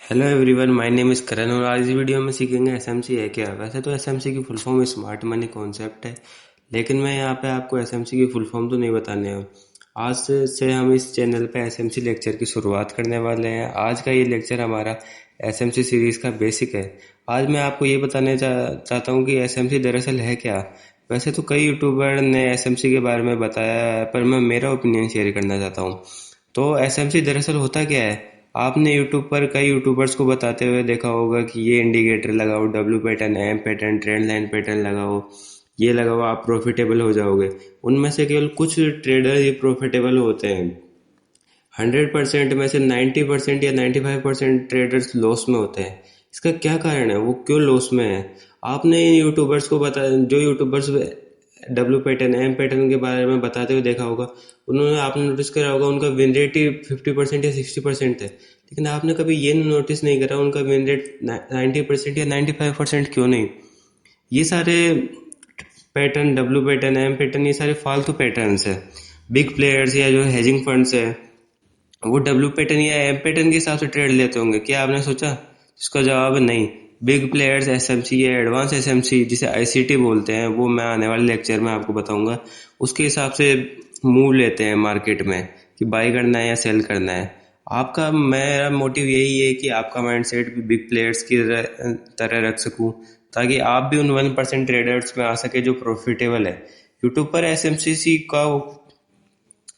Hello everyone, my name is Karan और आज इस वीडियो में सीखेंगे एसएमसी है क्या। वैसे तो एसएमसी की full form smart money concept है, लेकिन मैं यहाँ पे आपको एसएमसी की फुल फॉर्म तो नहीं बताने हूँ। आज से हम इस चैनल पे एसएमसी लेक्चर की शुरुआत करने वाले हैं। आज का ये लेक्चर हमारा एसएमसी सीरीज़ का बेसिक है। आज मैं आपको ये बताने चाहता हूँ कि एसएमसी दरअसल है क्या। वैसे तो कई यूट्यूबर ने एसएमसी के बारे में बताया है, पर मैं मेरा ओपिनियन शेयर करना चाहता हूँ। तो एसएमसी दरअसल होता क्या है। आपने यूट्यूब पर कई यूट्यूबर्स को बताते हुए देखा होगा कि ये इंडिकेटर लगाओ, W pattern, M pattern, trend line pattern लगाओ, ये लगाओ, आप प्रॉफिटेबल हो जाओगे। उनमें से केवल कुछ ट्रेडर ही प्रॉफिटेबल होते हैं। 100% में से 90% या 95% ट्रेडर्स लॉस में होते हैं। इसका क्या कारण है, वो क्यों लॉस में है। आपने इन यूट्यूबर्स को बता जो YouTubers W pattern, M pattern के बारे में बताते हुए देखा होगा, उन्होंने आपने नोटिस करा होगा उनका विन रेट ही 50% या 60% है। लेकिन आपने कभी ये नोटिस नहीं करा उनका विन रेट 90% या 95% क्यों नहीं। ये सारे pattern, W pattern, M pattern, ये सारे फालतू पैटर्न्स है। बिग प्लेयर्स या जो हेजिंग फंड्स है वो डब्ल्यू पैटर्न या एम पैटर्न के हिसाब से ट्रेड लेते होंगे। क्या आपने सोचा? इसका जवाब है नहीं। बिग प्लेयर्स एसएमसी या एडवांस एसएमसी जिसे आईसीटी बोलते हैं, वो मैं आने वाले लेक्चर में आपको बताऊंगा, उसके हिसाब से मूव लेते हैं मार्केट में कि बाई करना है या सेल करना है। आपका मेरा मोटिव यही है कि आपका माइंडसेट भी बिग प्लेयर्स की तरह रख सकूं, ताकि आप भी उन 1% ट्रेडर्स में आ सके जो प्रॉफिटेबल है। यूट्यूब पर एसएमसी का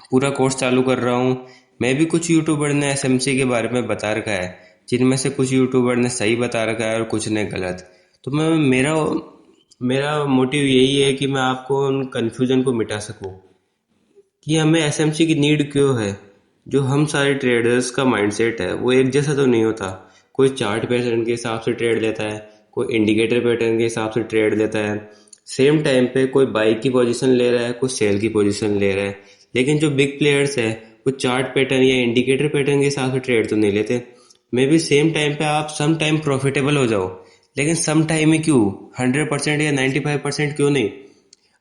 पूरा कोर्स चालू कर रहा हूँ। मैं भी कुछ यूट्यूबर ने एसएमसी के बारे में बता रखा है, जिनमें से कुछ यूट्यूबर ने सही बता रखा है और कुछ ने गलत। तो मैं मेरा मेरा मोटिव यही है कि मैं आपको उन कन्फ्यूजन को मिटा सकूं कि हमें एसएमसी की नीड क्यों है। जो हम सारे ट्रेडर्स का माइंडसेट है वो एक जैसा तो नहीं होता। कोई चार्ट पैटर्न के हिसाब से ट्रेड लेता है, कोई इंडिकेटर पैटर्न के हिसाब से ट्रेड लेता है। सेम टाइम पे कोई बाई की पोजीशन ले रहा है, कोई सेल की पोजीशन ले रहा है। लेकिन जो बिग प्लेयर्स है वो चार्ट पैटर्न या इंडिकेटर पैटर्न के हिसाब से ट्रेड तो नहीं लेते। मे बी सेम टाइम पे आप सम टाइम प्रॉफिटेबल हो जाओ, लेकिन सम टाइम ही क्यों, 100% या 95% क्यों नहीं।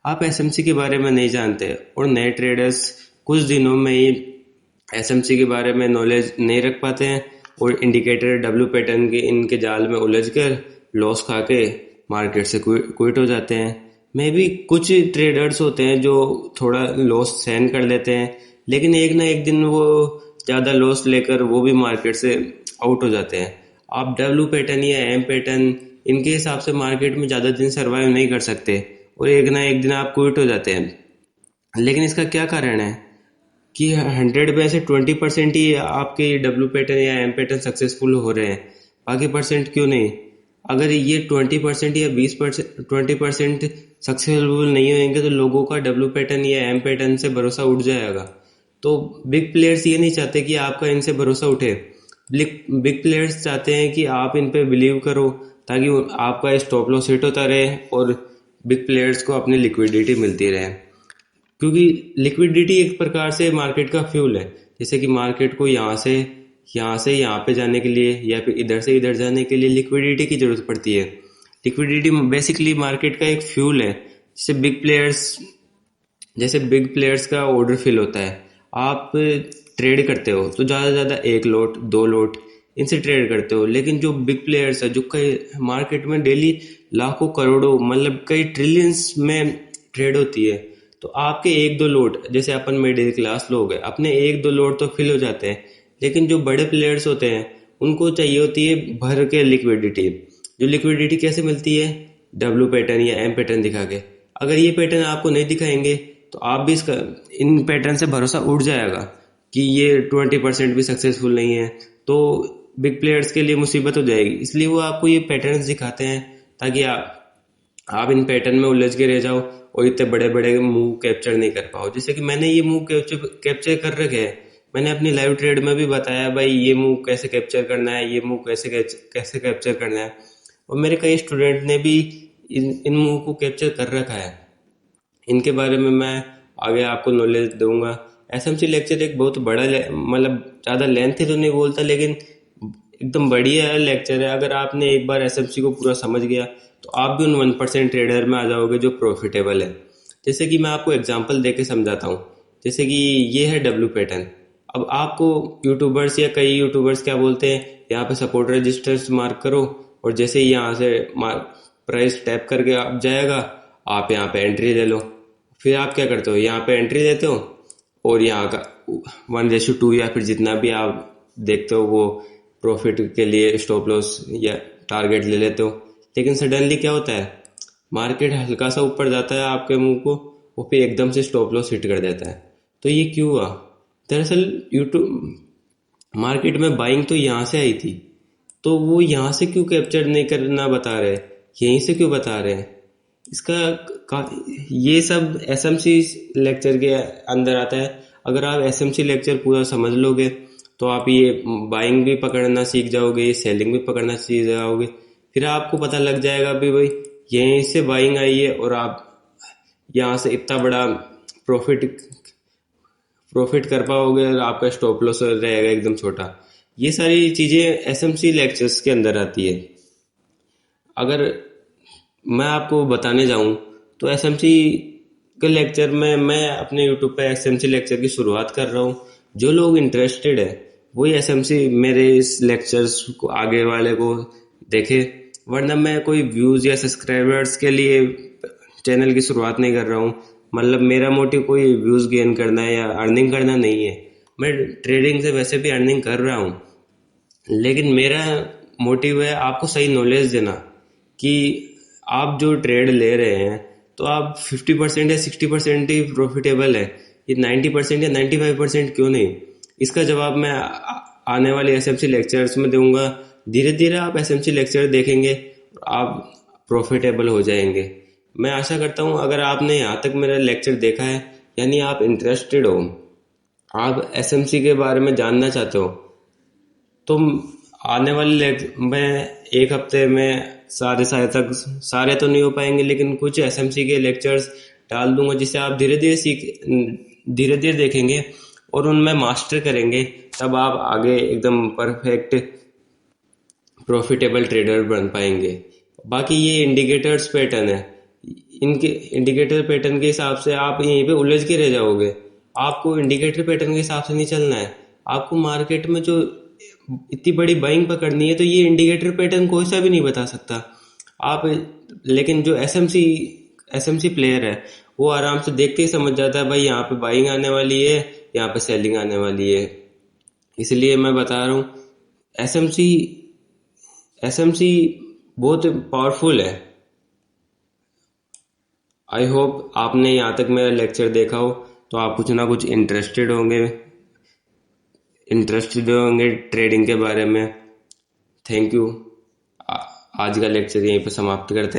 आप एसएमसी के बारे में नहीं जानते और नए ट्रेडर्स कुछ दिनों में ही एसएमसी के बारे में नॉलेज नहीं रख पाते हैं और इंडिकेटर, डब्ल्यू पैटर्न के इनके जाल में उलझ कर लॉस खा के मार्केट से क्विट हो जाते हैं। मे भी कुछ ट्रेडर्स होते हैं जो थोड़ा लॉस सहन कर लेते हैं, लेकिन एक ना एक दिन वो ज़्यादा लॉस लेकर वो भी मार्केट से आउट हो जाते हैं। आप डब्ल्यू पैटर्न या एम पैटर्न इनके हिसाब से मार्केट में ज़्यादा दिन सर्वाइव नहीं कर सकते और एक ना एक दिन आप क्विट हो जाते हैं। लेकिन इसका क्या कारण है कि 100 में से 20% ही आपके डब्ल्यू पैटर्न या एम पैटर्न सक्सेसफुल हो रहे हैं, बाकी परसेंट क्यों नहीं। अगर ये 20% या 20%, 20% सक्सेसफुल नहीं होंगे तो लोगों का डब्ल्यू पैटर्न या एम पैटर्न से भरोसा उठ जाएगा। तो बिग प्लेयर्स ये नहीं चाहते कि आपका इनसे भरोसा उठे। बिग प्लेयर्स चाहते हैं कि आप इन पे बिलीव करो, ताकि आपका स्टॉप लॉस हिट होता रहे और बिग प्लेयर्स को अपनी लिक्विडिटी मिलती रहे। क्योंकि लिक्विडिटी एक प्रकार से मार्केट का फ्यूल है। जैसे कि मार्केट को यहाँ से यहाँ पे जाने के लिए या फिर इधर से इधर जाने के लिए लिक्विडिटी की जरूरत पड़ती है। लिक्विडिटी बेसिकली मार्केट का एक फ्यूल है। जैसे बिग प्लेयर्स का ऑर्डर फिल होता है। आप ट्रेड करते हो तो ज़्यादा से ज़्यादा एक लोट, दो लोट इनसे ट्रेड करते हो, लेकिन जो बिग प्लेयर्स है जो कई मार्केट में डेली लाखों करोड़ों मतलब कई ट्रिलियंस में ट्रेड होती है, तो आपके एक दो लोट, जैसे अपन मिडिल क्लास लोग हैं, अपने एक दो लोट तो फिल हो जाते हैं। लेकिन जो बड़े प्लेयर्स होते हैं उनको चाहिए होती है भर के लिक्विडिटी। जो लिक्विडिटी कैसे मिलती है? डब्ल्यू पैटर्न या एम पैटर्न दिखा के। अगर ये पैटर्न आपको नहीं दिखाएंगे तो आप भी इन पैटर्न से भरोसा उठ जाएगा कि ये 20% भी सक्सेसफुल नहीं है, तो बिग प्लेयर्स के लिए मुसीबत हो जाएगी। इसलिए वो आपको ये पैटर्न्स दिखाते हैं ताकि आप इन पैटर्न में उलझ के रह जाओ और इतने बड़े बड़े मूव कैप्चर नहीं कर पाओ। जैसे कि मैंने ये मूव कैप्चर कर रखे हैं। मैंने अपनी लाइव ट्रेड में भी बताया भाई ये मूव कैसे कैप्चर करना है, ये मूव कैसे कैप्चर करना है। और मेरे कई स्टूडेंट ने भी इन मूव को कैप्चर कर रखा है। इनके बारे में मैं आगे आपको नॉलेज दूंगा। एसएमसी लेक्चर एक बहुत बड़ा मतलब ज़्यादा लेंथ तो नहीं बोलता, लेकिन एकदम बढ़िया लेक्चर है। अगर आपने एक बार एसएमसी को पूरा समझ गया तो आप भी उन 1% ट्रेडर में आ जाओगे जो प्रॉफिटेबल है। जैसे कि मैं आपको एग्जांपल देके समझाता हूँ। जैसे कि ये है डब्ल्यू पैटर्न। अब आपको यूट्यूबर्स या कई यूट्यूबर्स क्या बोलते हैं, यहाँ पे सपोर्ट रजिस्टर्स मार्क करो और जैसे ही यहाँ से प्राइस टैप करके आप जाएगा, आप यहाँ पे एंट्री ले लो। फिर आप क्या करते हो, यहाँ पे एंट्री लेते हो और यहाँ का 1:2 या फिर जितना भी आप देखते हो वो प्रॉफिट के लिए स्टॉप लॉस या टारगेट ले लेते हो। लेकिन सडनली क्या होता है, मार्केट हल्का सा ऊपर जाता है आपके मुंह को, वो फिर एकदम से स्टॉप लॉस हिट कर देता है। तो ये क्यों हुआ? दरअसल यूट्यूब मार्केट में बाइंग तो यहाँ से आई थी, तो वो यहाँ से क्यों कैप्चर नहीं करना बता रहे, यहीं से क्यों बता रहे हैं? ये सब एसएमसी लेक्चर के अंदर आता है। अगर आप एसएमसी लेक्चर पूरा समझ लोगे तो आप ये बाइंग भी पकड़ना सीख जाओगे, ये सेलिंग भी पकड़ना सीख जाओगे। फिर आपको पता लग जाएगा भी भाई यहीं से बाइंग आई है और आप यहाँ से इतना बड़ा प्रॉफिट कर पाओगे और आपका स्टॉप लॉस रहेगा एकदम छोटा। ये सारी चीजें एसएमसी लेक्चर्स के अंदर आती है। अगर मैं आपको बताने जाऊं तो एसएमसी के लेक्चर में मैं अपने यूट्यूब पे एसएमसी लेक्चर की शुरुआत कर रहा हूं। जो लोग इंटरेस्टेड है वही एसएमसी मेरे इस लेक्चर्स को आगे वाले को देखे, वरना मैं कोई व्यूज या सब्सक्राइबर्स के लिए चैनल की शुरुआत नहीं कर रहा हूँ। मतलब मेरा मोटिव कोई व्यूज गेन करना है या अर्निंग करना नहीं है। मैं ट्रेडिंग से वैसे भी अर्निंग कर रहा हूँ, लेकिन मेरा मोटिव है आपको सही नॉलेज देना कि आप जो ट्रेड ले रहे हैं तो आप 50% या 60% ही प्रॉफिटेबल है, ये 90% या 95% क्यों नहीं? इसका जवाब मैं आने वाले एसएमसी लेक्चर्स में दूंगा। धीरे धीरे आप एसएमसी लेक्चर देखेंगे, आप प्रॉफिटेबल हो जाएंगे। मैं आशा करता हूँ अगर आपने यहाँ तक मेरा लेक्चर देखा है, यानी आप इंटरेस्टेड हो, आप एसएमसी के बारे में जानना चाहते हो, तो आने वाले मैं एक हफ्ते में सारे तो नहीं हो पाएंगे, लेकिन कुछ एसएमसी के लेक्चर्स डाल दूंगा जिसे आप धीरे धीरे देखेंगे और उनमें मास्टर करेंगे। तब आप आगे एकदम परफेक्ट प्रॉफिटेबल ट्रेडर बन पाएंगे। बाकी ये इंडिकेटर्स पैटर्न है, इनके इंडिकेटर पैटर्न के हिसाब से आप यहीं पे उलझ के रह जाओगे। आपको इंडिकेटर पैटर्न के हिसाब से नहीं चलना है। आपको मार्केट में जो इतनी बड़ी बाइंग पकड़नी है तो ये इंडिकेटर पैटर्न कोई सा भी नहीं बता सकता आप। लेकिन जो एसएमसी प्लेयर है वो आराम से देख के ही समझ जाता है भाई यहाँ पे बाइंग आने वाली है, यहाँ पे सेलिंग आने वाली है। इसलिए मैं बता रहा हूँ एसएमसी बहुत पावरफुल है। आई होप आपने यहाँ तक मेरा लेक्चर देखा हो तो आप कुछ ना कुछ इंटरेस्टेड होंगे ट्रेडिंग के बारे में। Thank you. आज का लेक्चर यहीं पर समाप्त करते हैं।